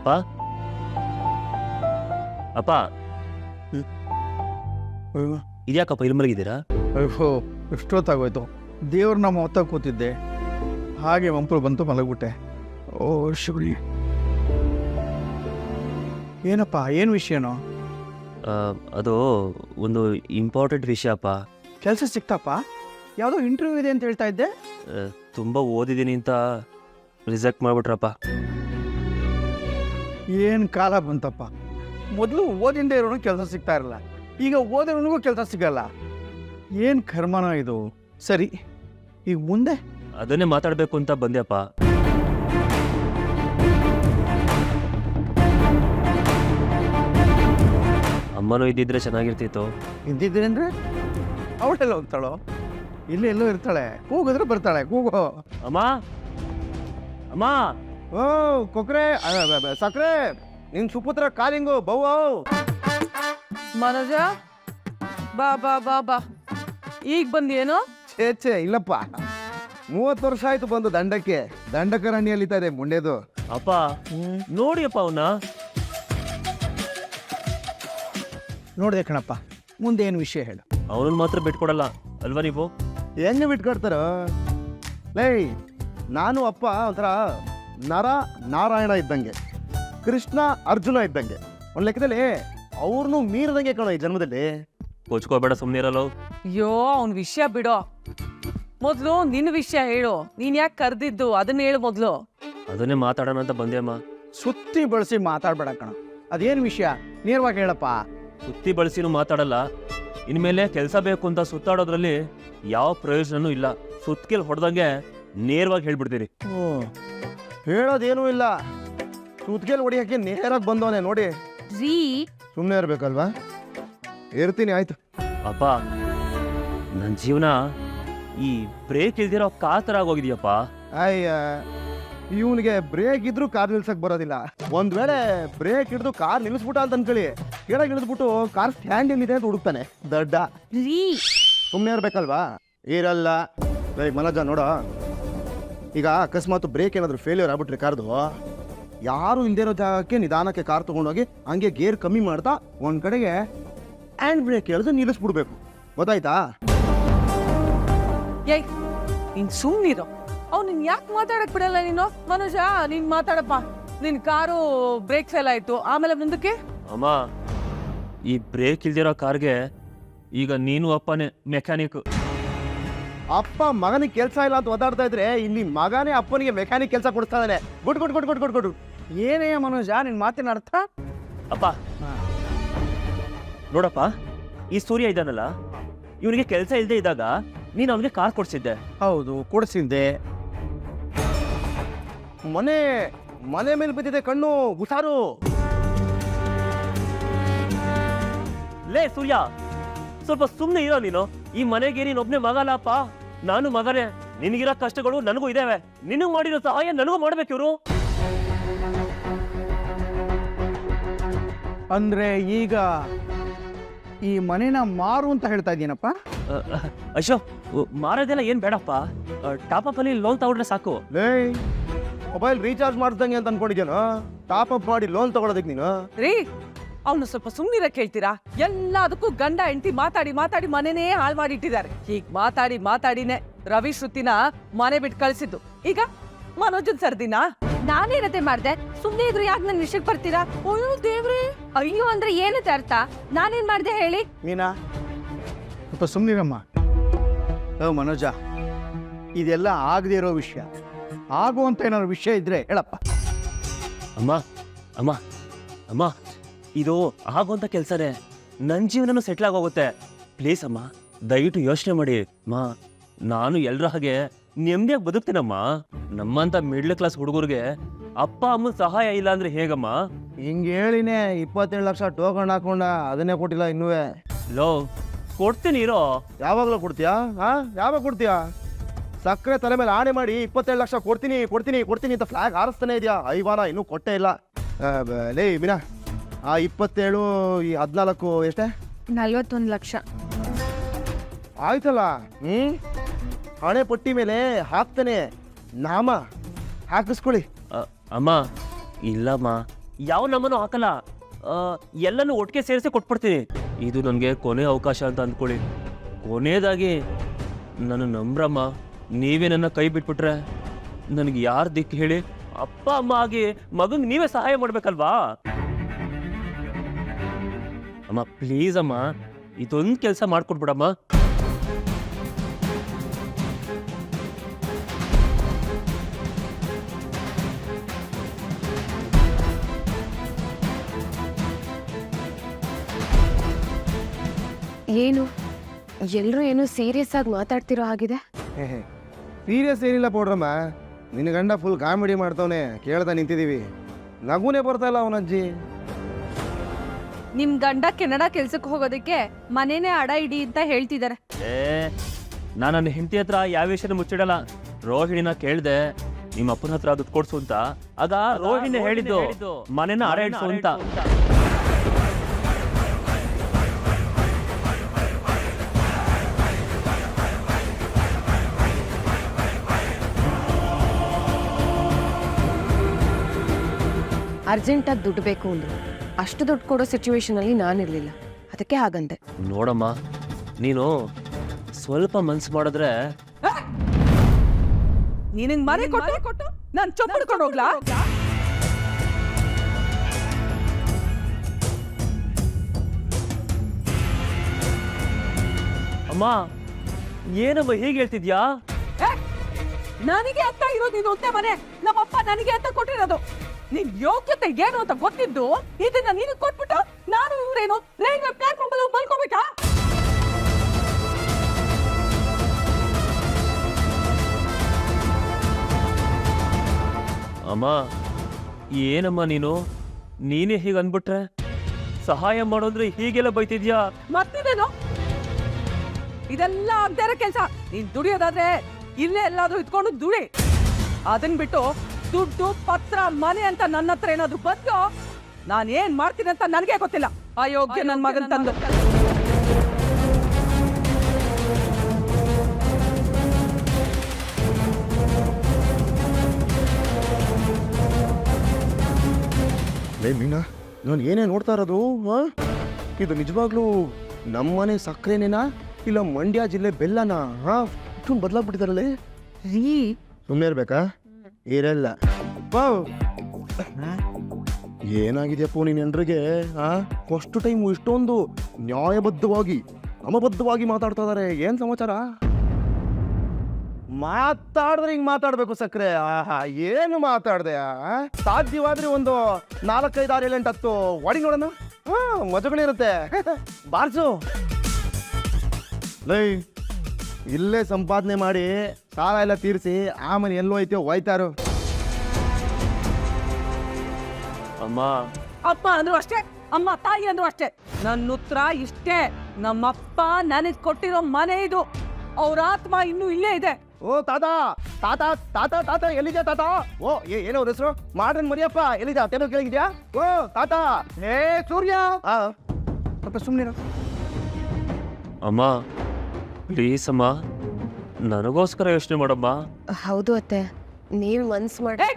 ಅಪ್ಪ ಅಪ್ಪ ಇದ್ಯಾಕಪ್ಪ ಇಲ್ಲಿ ಮಲಗಿದ್ದೀರಾ? ಅಯ್ಯೋ ಎಷ್ಟೊತ್ತಾಗೋಯ್ತು. ದೇವ್ರ ನಮ್ಮ ಹೊತ್ತ ಕೂತಿದ್ದೆ, ಹಾಗೆ ಮಂಪರು ಬಂತು, ಮಲಗ್ಬಿಟ್ಟೆ. ಓ ಶಿವರಿ, ಏನಪ್ಪ, ಏನು ವಿಷಯನೋ? ಅದು ಒಂದು ಇಂಪಾರ್ಟೆಂಟ್ ವಿಷಯ ಅಪ್ಪ. ಕೆಲಸ ಸಿಕ್ತಪ್ಪ? ಯಾವುದೋ ಇಂಟರ್ವ್ಯೂ ಇದೆ ಅಂತ ಹೇಳ್ತಾ ಇದ್ದೆ. ತುಂಬ ಓದಿದ್ದೀನಿ ಅಂತ ರಿಜೆಕ್ಟ್ ಮಾಡಿಬಿಟ್ರಪ್ಪ. ಏನು ಕಾಲ ಬಂತಪ್ಪ. ಮೊದಲು ಓದಿಂದ ಇರೋನು ಕೆಲಸ ಸಿಗ್ತಾ ಇರಲ್ಲ, ಈಗ ಓದಿರೋನಿಗೂ ಕೆಲಸ ಸಿಗಲ್ಲ. ಏನು ಕರ್ಮನ ಇದು. ಸರಿ, ಈಗ ಮುಂದೆ? ಅದನ್ನೇ ಮಾತಾಡಬೇಕು ಅಂತ ಬಂದ್ಯಪ್ಪ. ಅಮ್ಮನೂ ಇದ್ದಿದ್ರೆ ಚೆನ್ನಾಗಿರ್ತಿತ್ತು. ಇದ್ದಿದ್ರೆ ಅಂದರೆ ಅವಳೆಲ್ಲ ಹೋಗ್ತಾಳೋ? ಇಲ್ಲೇ ಎಲ್ಲೋ ಇರ್ತಾಳೆ, ಕೂಗಿದ್ರೆ ಬರ್ತಾಳೆ. ಕೂಗೋ ಅಮ್ಮ ಅಮ್ಮ. ಓ ಕೊಕ್ರೆ, ಸಕ್ರೆ, ನಿನ್ ಸುಪುತ್ರ ಕಾಲಿಂಗು ಬವ್ವ. ಮನೋಜ, ಬಾ ಬಾ ಬಾ ಬಾ. ಈಗ ಬಂದೇನು? ಛೇ ಇಲ್ಲಪ್ಪ, 30 ವರ್ಷ ಆಯ್ತು ಬಂದು ದಂಡಕ್ಕೆ. ದಂಡಕರಣಿ ಅಲ್ಲಿತಾ ಇದೆ ಮುಂಡೆದು. ಅಪ್ಪ ನೋಡಿಯಪ್ಪ ಅವನ್ನ. ನೋಡಿದೆ ಕಣಪ್ಪ, ಮುಂದೆ ಏನು ವಿಷಯ ಹೇಳು. ಅವನನ್ನ ಮಾತ್ರ ಬಿಟ್ಕೊಡಲ್ಲ ಅಲ್ವಾ ನೀವು? ಹೆಂಗೆ ಬಿಟ್ಕೊಡ್ತಾರೋ? ಲೈ, ನಾನು ಅಪ್ಪ ಒಂಥರ ನರ ನಾರಾಯಣ ಇದ್ದಂಗೆ, ಕೃಷ್ಣ ಅರ್ಜುನ ಇದ್ದಂಗೆ. ಒಂದು ಲೆಕ್ಕದಲ್ಲಿ ಅವ್ರನ್ನೂ ಮೀರದಂಗೆ ಕಣೋ ಈ ಜನ್ಮದಲ್ಲಿ. ಕೊಚ್ಕೋಬೇಡ, ಸುಮ್ಮನೆ ಇರಲ್ಲ. ಅಯ್ಯೋ, ಅವನ್ ವಿಷಯ ಬಿಡೋ. ಮೊದ್ಲು ನಿನ್ನ ವಿಷಯ ಹೇಳು. ನೀನ್ ಯಾಕೆ ಕರ್ದಿದ್ದು ಅದನ್ನ ಹೇಳು ಮೊದ್ಲು. ಅದನ್ನೇ ಮಾತಾಡೋಣ ಅಂತ ಬಂದೆ ಅಮ್ಮ. ಸುತ್ತಿ ಬಳಸಿ ಮಾತಾಡ್ಬೇಡ ಕಣ. ಅದೇನು ವಿಷಯ ನೇರವಾಗಿ ಹೇಳಪ್ಪ. ಸುತ್ತಿ ಬಳಸಿನೂ ಮಾತಾಡಲ್ಲ. ಇನ್ಮೇಲೆ ಕೆಲಸ ಬೇಕು ಅಂತ ಸುತ್ತಾಡೋದ್ರಲ್ಲಿ ಯಾವ ಪ್ರಯೋಜನನೂ ಇಲ್ಲ. ಸುತ್ತಿಗೆಲ್ ಹೊಡೆದಂಗೆ ನೇರವಾಗಿ ಹೇಳ್ಬಿಡ್ತೀರಿ. ಹೇಳೋದೇನೂ ಇಲ್ಲ, ಸುತ್ತಿಗೆಲ್ ಹೊಡಿಯಕ್ಕೆ ನೇರಾಗಿ ಬಂದವನೇ ನೋಡಿ. ಸುಮ್ಮನೆ ಇರ್ಬೇಕಲ್ವಾ? ಇರ್ತೀನಿ, ಆಯ್ತು. ಅಪ್ಪ, ನನ್ನ ಜೀವನ ಈ ಬ್ರೇಕ್ ಇಲ್ದಿರೋ ಕಾತರ ಆಗೋಗಿದೆಯಪ್ಪ. ಅಯ್ಯ, ಇವನಿಗೆ ಬ್ರೇಕ್ ಇದ್ರೂ ಕಾರ್ ನಿಲ್ಸಕ್ ಬರೋದಿಲ್ಲ. ಒಂದ್ ವೇಳೆ ಬ್ರೇಕ್ ಹಿಡಿದು ಕಾರ್ ನಿಲ್ಲಿಸ್ಬಿಟ್ಟ ಅಂತ ಅನ್ಕೊಳ್ಳಿ, ಕೆಳಗೆ ಇಳಿದ್ಬಿಟ್ಟು ಕಾರ್ ಸ್ಟ್ಯಾಂಡ್ ಎಲ್ಲಿದೆ ಅಂತ ಹುಡುಕ್ತಾನೆ ದಡ್ಡ. ಸುಮ್ಮನೆ ಇರ್ಬೇಕಲ್ವಾ? ಇರಲ್ಲ. ಮನೋಜ ನೋಡ, ಈಗ ಅಕಸ್ಮಾತ್ ಬ್ರೇಕ್ ಏನಾದ್ರು ಫೇಲ್ಯೂರ್ ಆಗ್ಬಿಟ್ರಿ ಕಾರ್ದು, ಯಾರು ಇಲ್ದೇ ಇರೋ ಜಾಗಕ್ಕೆ ನಿಧಾನಕ್ಕೆ ಕಾರ್ ತಗೊಂಡೋಗಿ ಹಂಗೆ ಗೇರ್ ಕಮ್ಮಿ ಮಾಡ್ತಾ ಒಂದ್ ಕಡೆಗೆ ಹ್ಯಾಂಡ್ ಬ್ರೇಕ್ ಎಳೆದು ನಿಲ್ಲಿಸ್ಬಿಡ್ಬೇಕು. ಗೊತ್ತಾಯ್ತಾ? ಏಯ್, ನೀನ್ ಸುಮ್ನಿರೋ. ಅವ್ನು ನಿನ್ ಯಾಕೆ ಮಾತಾಡಕ್ ಬಿಡಲ್ಲ ನೀನು? ಮನೋಜ, ನೀನ್ ಮಾತಾಡಪ್ಪ. ನಿನ್ ಕಾರು ಬ್ರೇಕ್ ಫೇಲ್ ಆಯ್ತು, ಆಮೇಲೆ ಮುಂದಕ್ಕೆ? ಅಮ್ಮ, ಈ ಬ್ರೇಕ್ ಇಲ್ದಿರೋ ಕಾರ್ಗೆ ಈಗ ನೀನು ಅಪ್ಪನೇ ಮೆಕ್ಯಾನಿಕ್. ಅಪ್ಪ ಮಗನಿಗೆ ಕೆಲಸ ಇಲ್ಲ ಅಂತ ಒದ್ದಾಡ್ತಾ ಇದ್ರೆ ಇಲ್ಲಿ ಮಗನೇ ಅಪ್ಪನಿಗೆ ಮೆಕ್ಯಾನಿಕ್ ಕೆಲಸ ಕೊಡ್ತಾ ಇದ್ದಾನೆ. Good good good good good good. ಏನೇ ಮನೋಜ ನಿನ್ ಮಾತಿನ ಅರ್ಥ? ಅಪ್ಪ ನೋಡಪ್ಪ, ಈ ಸೂರ್ಯ ಇದ್ದಾನಲ್ಲ, ಇವನಿಗೆ ಕೆಲಸ ಇಲ್ಲದೆ ಇದ್ದಾಗ ನೀನು ಅವನಿಗೆ ಕಾರ್ ಕೊಡ್ಸಿದ್ದೆ. ಹೌದು, ಕೊಡಿಸಿದ್ದೆ. ಮನೆ ಮನೆ ಮೇಲೆ ಬಿದ್ದಿದೆ ಕಣ್ಣು, ಹುಷಾರು. ಲೇ ಸೂರ್ಯ, ಸ್ವಲ್ಪ ಸುಮ್ಮನೆ ಇರೋ ನೀನು. ಈ ಮನೆಗೆ ನೀನು ಒಬ್ನೇ ಮಗ ಅಲ್ಲಪ್ಪ, ನಾನು ಮಗನೇ. ನಿನಗಿರೋ ಕಷ್ಟಗಳು ನನಗೂ ಇದಾವೆ. ನಿನಗೆ ಮಾಡಿರೋ ಸಹಾಯ ನನಗೂ ಮಾಡ್ಬೇಕು ಇವರು. ಅಂದ್ರೆ ಈಗ ಈ ಮನೆನ ಮಾರು ಅಂತ ಹೇಳ್ತಾ ಇದ್ದೀನಪ್ಪ? ಅಶೋಕ್, ಮಾರೋದೆಲ್ಲ ಏನ್ ಬೇಡಪ್ಪ. ಟಾಪ್ ಅಪ್ ಅಲ್ಲಿ ಲೋನ್ ತಗೊಂಡ್ರೆ ಸಾಕು. ಲೇ, ಮೊಬೈಲ್ ರೀಚಾರ್ಜ್ ಮಾಡ್ದಂಗೆ ಅಂತ ಅನ್ಕೊಂಡಿದ್ಯೇನೋ? ಟಾಪ್ ಅಪ್ ಮಾಡಿ ಲೋನ್ ತಗೊಳೋದಕ್ಕೆ ನೀನು? ರೀ, ಅವ್ನು ಸ್ವಲ್ಪ ಸುಮ್ನಿರ ಕೇಳ್ತೀರಾ? ಎಲ್ಲದಕ್ಕೂ ಗಂಡ ಹೆಂಡತಿ ಮಾತಾಡಿ ಮಾತಾಡಿ ಮನೆನೇ ಹಾಳು ಮಾಡಿಟ್ಟಿದ್ದಾರೆ. ಹೀಗ್ ಮಾತಾಡಿ ಮಾತಾಡಿನೇ ರವಿ ಶ್ರುತಿನ ಮನೆ ಬಿಟ್ಟು ಕಳ್ಸಿದ್ದು. ಈಗ ಮನೋಜನ್ ಸರ್ದಿನ ನಾನೇನತೆ ಮಾಡ್ದೆ? ಸುಮ್ನೆ ಇದ್ರು ಯಾಕೆ ನನ್ನ ವಿಷಯಕ್ಕೆ ಬರ್ತೀರಾ? ಅಯ್ಯೋ ದೇವ್ರೆ, ಅಯ್ಯೋ ಅಂದ್ರೆ ಏನಂತ ಅರ್ಥ? ನಾನೇನ್ ಮಾಡ್ದೆ ಹೇಳಿ? ಮೀನಾ, ಸ್ವಲ್ಪ ಸುಮ್ಮನಿರಮ್ಮ. ಮನೋಜ, ಇದೆಲ್ಲ ಆಗದೆ ಇರೋ ವಿಷಯ. ಆಗುವಂತ ಏನಾದ್ರು ವಿಷಯ ಇದ್ರೆ ಹೇಳಪ್ಪ. ಅಮ್ಮ ಅಮ್ಮ ಅಮ್ಮ, ಇದು ಆಗುವಂತ ಕೆಲ್ಸನೇ. ನನ್ನ ಜೀವನನೂ ಸೆಟ್ಲ್ ಆಗೋಗುತ್ತೆ. ಪ್ಲೀಸ್ ಅಮ್ಮ, ದಯವಿಟ್ಟು ಯೋಚನೆ ಮಾಡಿ. ಅಮ್ಮ, ನಾನು ಎಲ್ರ ಹಾಗೆ ನೆಮ್ಮದಿಯಾಗಿ ಬದುಕ್ತೀನಮ್ಮ. ನಮ್ಮಂತ ಮಿಡ್ಲ್ ಕ್ಲಾಸ್ ಹುಡುಗರಿಗೆ ಅಪ್ಪ ಅಮ್ಮನ ಸಹಾಯ ಇಲ್ಲ ಅಂದ್ರೆ ಹೇಗಮ್ಮ? ಹಿಂಗೆ ಹೇಳಿನೇ 27 ಲಕ್ಷ ಟೋಕನ್ ಹಾಕೊಂಡ, ಅದನ್ನೇ ಕೊಟ್ಟಿಲ್ಲ ಇನ್ನೂ. ಲೋ, ಕೊಡ್ತೀನಿ ಇರೋ. ಯಾವಾಗಲೂ ಕೊಡ್ತೀಯಾ? ಯಾವಾಗ ಕೊಡ್ತೀಯಾ? ಸಕ್ಕರೆ ತಲೆ ಮೇಲೆ ಆಣೆ ಮಾಡಿ 27 ಲಕ್ಷ ಕೊಡ್ತೀನಿ ಕೊಡ್ತೀನಿ ಕೊಡ್ತೀನಿ ಅಂತ ಫ್ಲಾಗ್ ಹಾರಿಸ್ತಾನೆ ಇದೆಯಾ? ಐವಾನ ಇನ್ನೂ ಕೊಟ್ಟೇ ಇಲ್ಲ. ಲೇ ಮೀನಾ, ಆ 27 ಈ 14 ಎಷ್ಟೇ? 41 ಲಕ್ಷ. ಆಯ್ತಲ್ಲ. ಹಣೆ ಪಟ್ಟಿ ಮೇಲೆ ಹಾಕ್ತಾನೆ, ನಾಮ ಹಾಕಿಸ್ಕೊಳ್ಳಿ. ಅಮ್ಮ, ಇಲ್ಲಮ್ಮ, ಯಾವ ನಮ್ಮನ್ನು ಹಾಕಲ್ಲ. ಎಲ್ಲನೂ ಒಟ್ಟಿಗೆ ಸೇರಿಸಿ ಕೊಟ್ಬಿಡ್ತೀನಿ. ಇದು ನನಗೆ ಕೊನೆ ಅವಕಾಶ ಅಂತ ಅಂದ್ಕೊಳ್ಳಿ. ಕೊನೆಯದಾಗಿ ನನ್ನ ನಂಬ್ರಮ್ಮ, ನೀವೇ ನನ್ನ ಕೈ ಬಿಟ್ಬಿಟ್ರೆ ನನಗೆ ಯಾರು ದಿಕ್ಕು ಹೇಳಿ? ಅಪ್ಪ ಅಮ್ಮ ಆಗಿ ಮಗಂಗೆ ನೀವೇ ಸಹಾಯ ಮಾಡ್ಬೇಕಲ್ವಾ? ಅಮ್ಮ ಪ್ಲೀಸ್ ಅಮ್ಮ, ಇದೊಂದು ಕೆಲಸ ಮಾಡ್ಕೊಟ್ಬಿಡಮ್ಮ. ಏನು ಎಲ್ರು ಏನು ಸೀರಿಯಸ್ ಆಗಿ ಮಾತಾಡ್ತಿರೋ ಹಾಗಿದೆ. ಸೀರಿಯಸ್ ಏನಿಲ್ಲ ಪೌಡ್ರಮ್ಮ, ನಿನ್ನ ಗಂಡ ಫುಲ್ ಕಾಮಿಡಿ ಮಾಡ್ತವನೆ, ಕೇಳ್ತಾ ನಿಂತಿದ್ದೀವಿ. ನಗುನೇ ಬರ್ತಾ ಇಲ್ಲ ಅವನಜ್ಜಿ. ನಿಮ್ ಗಂಡ ಕೆನಡಾ ಕೆಲ್ಸಕ್ಕೆ ಹೋಗೋದಕ್ಕೆ ಮನೇನೆ ಅಡ ಇಡಿ ಅಂತ ಹೇಳ್ತಿದ್ದಾರೆ. ನಾನು ನನ್ನ ಹೆಂಡತಿ ಹತ್ರ ಯಾವ ವಿಷಯನ ಮುಚ್ಚಿಡಲ್ಲ. ರೋಹಿಣಿನ ಕೇಳ್ದೆ ನಿಮ್ಮ ಅಪ್ಪನ ಹತ್ರ ದುಡ್ಡು ಕೊಡ್ಸು ಅಂತ. ಆಗ ರೋಹಿಣಿ ಹೇಳಿದ್ದು ಮನೆನ ಅಡ ಇಡ್ಸು ಅಂತ. ಅರ್ಜೆಂಟಾಗಿ ದುಡ್ಡು ಬೇಕು ಅಂದ್ರು. ಅಷ್ಟು ದುಡ್ಡು ಕೊಡೋ ಸಿಚುವೇಶನ್ ಅಲ್ಲಿ ನಾನಿರ್ಲಿಲ್ಲ, ಅದಕ್ಕೆ ಹಾಗಂದೆ. ನೋಡಮ್ಮ, ನೀನು ಸ್ವಲ್ಪ ಮನ್ಸು ಮಾಡಿದ್ರೆ ನಿನಗ್ ಮನೆ ಕೊಟ್ಟು ನಾನ್ ಚೊಪ್ಪಿಡ್ಕೊಂಡು ಹೋಗ್ಲಾ? ಅಮ್ಮ ಏನಮ್ಮ ಹೀಗೆ ಹೇಳ್ತಿದ್ಯಾ? ನನಗೆ ಅಂತ ಇರೋದು ಇದು ಒಂದೇ ಮನೆ. ನಮ್ಮಪ್ಪ ನನಗೆ ಅಂತ ಕೊಟ್ಟಿರೋದು. ನಿನ್ ಯೋಗ್ಯತೆ ಏನು ಅಂತ ಗೊತ್ತಿದ್ದು ಇದನ್ನ ನೀನು ಕೊಟ್ಬಿಟ್ಟು ನಾನು ಇವ್ರೇನು ರೈಲ್ವೆ ಪ್ಲಾಟ್ಫಾರ್ಮ್ ಅಲ್ಲಿ ಮಲ್ಕೋಬೇಕಾ? ಅಮ್ಮ ಏನಮ್ಮ ನೀನೇ ಹೀಗೆ ಅಂದ್ಬಿಟ್ರೆ ಸಹಾಯ ಮಾಡೋದ್ರೆ ಹೀಗೆಲ್ಲ ಬೈತಿದ್ಯಾ? ಮತ್ತಿದೇನು? ಇದೆಲ್ಲ ಆಗ್ದೇ ಇರೋ ಕೆಲ್ಸ. ನೀನ್ ದುಡಿಯೋದಾದ್ರೆ ಇಲ್ಲೇ ಎಲ್ಲಾದ್ರೂ ಇಟ್ಕೊಂಡು ದುಡಿ. ಅದನ್ ಬಿಟ್ಟು ದುಡ್ಡು ಪತ್ರ ಮನೆ ಅಂತ ನನ್ನ ಹತ್ರ ಏನಾದ್ರು ಬಂದು ನಾನು ಏನ್ ಮಾಡ್ತೀನಿ ಅಂತ ನನಗೆ ಗೊತ್ತಿಲ್ಲ. ಅಯೋಗ್ಯ ನನ್ ಮಗನ್ ತಂದು. ಲೇ ಮೀನಾ, ನಾನು ಏನೇ ನೋಡ್ತಾ ಇರೋದು? ಇದು ನಿಜವಾಗ್ಲೂ ನಮ್ಮನೆ ಸಕ್ಕರೆನೇನಾ ಇಲ್ಲ ಮಂಡ್ಯ ಜಿಲ್ಲೆ ಬೆಲ್ಲನಾ? ಇಷ್ಟೊಂದು ಬದಲಾಗ್ಬಿಟ್ಟಿದಾರಲ್ಲೇ. ಸುಮ್ಮನೆ ಇರ್ಬೇಕಾ? ಇರಲ್ಲ. ಏನಾಗಿದೆಯಪ್ಪ ನೀನ್ ಎಲ್ರಿಗೆ? ಅಷ್ಟು ಟೈಮು ಇಷ್ಟೊಂದು ನ್ಯಾಯಬದ್ಧವಾಗಿ ಕ್ರಮಬದ್ಧವಾಗಿ ಮಾತಾಡ್ತಾ ಇದಾರೆ. ಏನ್ ಸಮಾಚಾರ? ಮಾತಾಡಿದ್ರೆ ಹಿಂಗ್ ಮಾತಾಡ್ಬೇಕು ಸಕ್ರೆ. ಏನು ಮಾತಾಡ್ದೆ? ಸಾಧ್ಯವಾದ್ರೆ ಒಂದು 4, 5, 6, 7, 8, 10 ವಾಡಿ ನೋಡೋಣ. ಮಜಗಳಿರುತ್ತೆ. ಬಾರ್ಸು. ಲೈ, ಇಲ್ಲೇ ಸಂಪಾದನೆ ಮಾಡಿ ಸಾಲ ಎಲ್ಲ ತೀರಿಸಿ ಆಮೇಲೆ ಎಲ್ಲೋ ಐತೋ ಹೋಯ್ತಾರು. ಅಮ್ಮ ಅಪ್ಪ ಅಂದ್ರು ಅಷ್ಟೇ, ಅಮ್ಮ ತಾಯಿ ಅಂದ್ರು ಅಷ್ಟೇ. ನನ್ನ ಉತ್ತರ ಇಷ್ಟೇ. ನಮ್ಮಪ್ಪ ನನಗ್ ಕೊಟ್ಟಿರೋ ಮನೆ ಇದು. ಅವ್ರ ಆತ್ಮ ಇನ್ನೂ ಇಲ್ಲೇ ಇದೆ. ಓ ತಾತ ತಾತ ತಾತ ತಾತ ಎಲ್ಲಿದ್ಯಾ ತಾತ? ಓ ಏನೋ ಹೆಸರು ಮಾಡ್ರನ್ ಮರಿಯಪ್ಪ ಎಲ್ಲಿದ್ಯಾ? ಟೇಬಲ್ ಕೆಳಗಿದ್ಯಾ? ಓ ತಾತ. ಹೇ ಸೂರ್ಯ, ಸ್ವಲ್ಪ ಸುಮ್ಮನೆ. ಅಮ್ಮ ಪ್ಲೀಸ್ ಅಮ್ಮ, ನನಗೋಸ್ಕರ ಯೋಚನೆ ಮಾಡಮ್ಮ. ಹೌದು ಅತ್ತೆ, ನೀವ್ ಮನ್ಸ್ ಮಾಡಿ.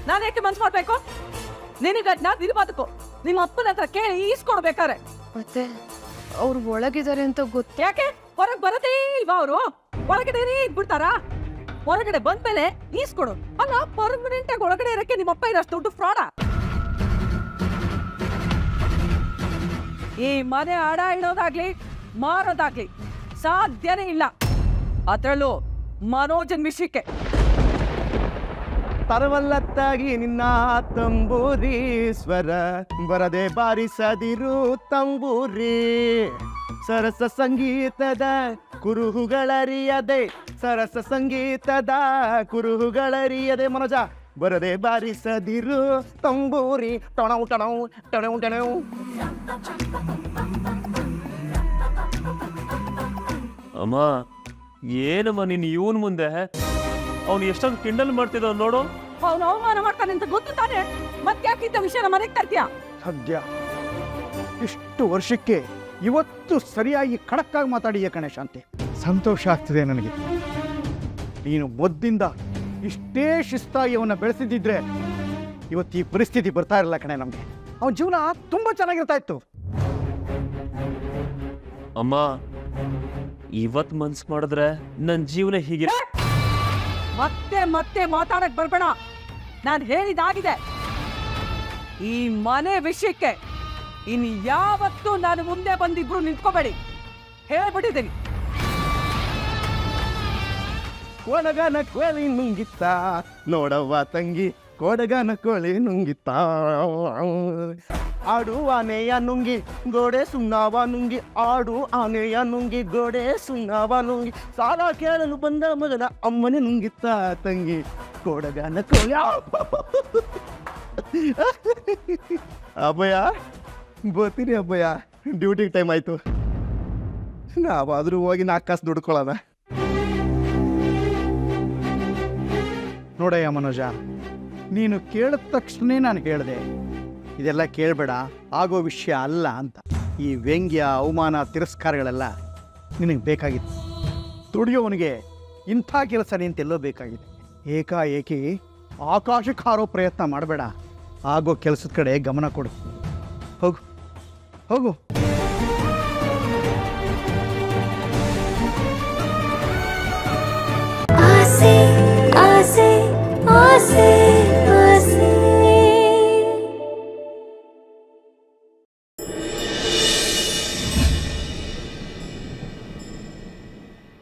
ನಾನು ಯಾಕೆ ಮನ್ಸು ಮಾಡ್ಬೇಕು? ನಿನಗಡ್ನ ನಿಲ್ಬಾದಕ್ಕೂ ನಿಮ್ಮ ಅಪ್ಪನ ಹತ್ರ ಕೇಳಿ ಈಸ್ಕೊಡ್ಬೇಕಾರೆ. ಮತ್ತೆ ಅವ್ರು ಒಳಗಿದ್ದಾರೆ ಅಂತ ಗೊತ್ತು. ಯಾಕೆ ಹೊರಗೆ ಬರದೇ ಇಲ್ವಾ? ಅವರು ಒಳಗಡೆನೇ ಇದ್ಬಿಡ್ತಾರಾ? ಹೊರಗಡೆ ಬಂದ್ಮೇಲೆ ಈಸ್ಕೊಡು. ಅಲ್ಲ, ಪರ್ಮನೆಂಟ್ ಆಗಿ ಒಳಗಡೆ ಇರಕ್ಕೆ ನಿಮ್ಮಪ್ಪ ಇರೋಷ್ಟು ದುಡ್ಡು ಫ್ರಾಡ? ಈ ಮನೆ ಅಡ ಇಡೋದಾಗ್ಲಿ ಮಾರೋದಾಗ್ಲಿ ಸಾಧ್ಯನೇ ಇಲ್ಲ. ಅದ್ರಲ್ಲೂ ಮನೋಜನ್ ವಿಷಯಕ್ಕೆ. ತರವಲ್ಲತ್ತಾಗಿ ನಿನ್ನ ತಂಬೂರಿ ಸ್ವರ ಬರದೆ ಬಾರಿಸದಿರು ತಂಬೂರಿ. ಸರಸ ಸಂಗೀತದ ಕುರುಹುಗಳರಿಯದೆ, ಸರಸ ಸಂಗೀತದ ಕುರುಹುಗಳರಿಯದೆ ಮನೋಜ ಬರದೆ ಬಾರಿಸದಿರು ತಂಬೂರಿ. ಟಣೌ ಟಣೌ ಟಣೌ ಟಣೌ. ಅಮ್ಮ ಏನಮ್ಮ ನೀನು ಇವನ್ ಮುಂದೆ ಅವ್ನು ಎಷ್ಟೊಂದು ಕಿಂಡಲ್ ಮಾಡ್ತಿದ್ದ ನೋಡು. ಅವನು ಅವಮಾನ ಮಾಡ್ತಾನೆ ಅಂತ ಗೊತ್ತು ತಾನೆ, ಮತ್ತೆ ಯಾಕಿಂತ ವಿಷಯನ ಮನೆಗೆ ತರ್ತೀಯ? ಸದ್ಯ ಇಷ್ಟು ವರ್ಷಕ್ಕೆ ಇವತ್ತು ಸರಿಯಾಗಿ ಖಡಕ್ಕಾಗಿ ಮಾತಾಡಿಯ ಕಣೆ ಶಾಂತಿ. ಸಂತೋಷ ಆಗ್ತಿದೆ ನನಗೆ. ನೀನು ಮೊದ್ದಿಂದ ಇಷ್ಟೇ ಶಿಸ್ತಾಗಿ ಅವನ್ನ ಬೆಳೆಸಿದ್ದಿದ್ರೆ ಇವತ್ತು ಈ ಪರಿಸ್ಥಿತಿ ಬರ್ತಾ ಇರಲ್ಲ ಕಣೆ ನಮಗೆ. ಅವನ ಜೀವನ ತುಂಬ ಚೆನ್ನಾಗಿರ್ತಾ ಇತ್ತು. ಅಮ್ಮ ಇವತ್ ಮನ್ಸ್ ಮಾಡಿದ್ರೆ ನನ್ನ ಜೀವನ ಹೀಗೆ. ಮತ್ತೆ ಮತ್ತೆ ಮಾತಾಡಕ್ ಬರ್ಬೇಡ. ನಾನು ಹೇಳಿದಾಗಿದೆ. ಈ ಮನೆ ವಿಷಯಕ್ಕೆ ಇನ್ನು ಯಾವತ್ತೂ ನಾನು ಮುಂದೆ ಬಂದಿಬ್ರು ನಿಂತ್ಕೋಬೇಡಿ, ಹೇಳ್ಬಿಟ್ಟಿದ್ದೀನಿ. ಕೊಡಗನ ಕೋಳಿ ನುಂಗಿತ್ತ ನೋಡವ್ವ ತಂಗಿ, ಕೊಡಗನ ಕೋಳಿ ನುಂಗಿತ್ತ. ಆಡು ಆನೆಯ ನುಂಗಿ ಗೋಡೆ ಸುಣ್ಣವ ನುಂಗಿ, ಆಡು ಆನೆಯ ನುಂಗಿ ಗೋಡೆ ಸುಣ್ಣವ ನುಂಗಿ, ಸಾಲ ಕೇಳಲು ಬಂದ ಮಗನ ಅಮ್ಮನೆ ನುಂಗಿತ್ತ ತಂಗಿ, ಕೊಡಗನ ಕೋಳಿ. ಅಬ್ಬಯ್ಯ ಬರ್ತೀನಿ ಅಬ್ಬಯ್ಯ, ಡ್ಯೂಟಿಗೆ ಟೈಮ್ ಆಯ್ತು. ನಾವಾದ್ರೂ ಹೋಗಿ 4 ಕಾಸು ದುಡ್ಕೊಳ್ಳೋಣ. ನೋಡಯ್ಯ ಮನೋಜ, ನೀನು ಕೇಳಿದ ತಕ್ಷಣ ನಾನು ಹೇಳಿದೆ ಇದೆಲ್ಲ ಕೇಳಬೇಡ, ಆಗೋ ವಿಷಯ ಅಲ್ಲ ಅಂತ. ಈ ವ್ಯಂಗ್ಯ, ಅವಮಾನ, ತಿರಸ್ಕಾರಗಳೆಲ್ಲ ನಿನಗೆ ಬೇಕಾಗಿತ್ತು. ದುಡಿಯೋವನಿಗೆ ಇಂಥ ಕೆಲಸ ನಿಂತೆಲ್ಲೋ ಬೇಕಾಗಿದೆ. ಏಕಾಏಕಿ ಆಕಾಶಕ್ಕೆ ಹಾರೋ ಪ್ರಯತ್ನ ಮಾಡಬೇಡ. ಆಗೋ ಕೆಲಸದ ಕಡೆ ಗಮನ ಕೊಡು. ಹೋಗು ಹೋಗು. ಆಸೆ ಆಸೆ ಆಸೆ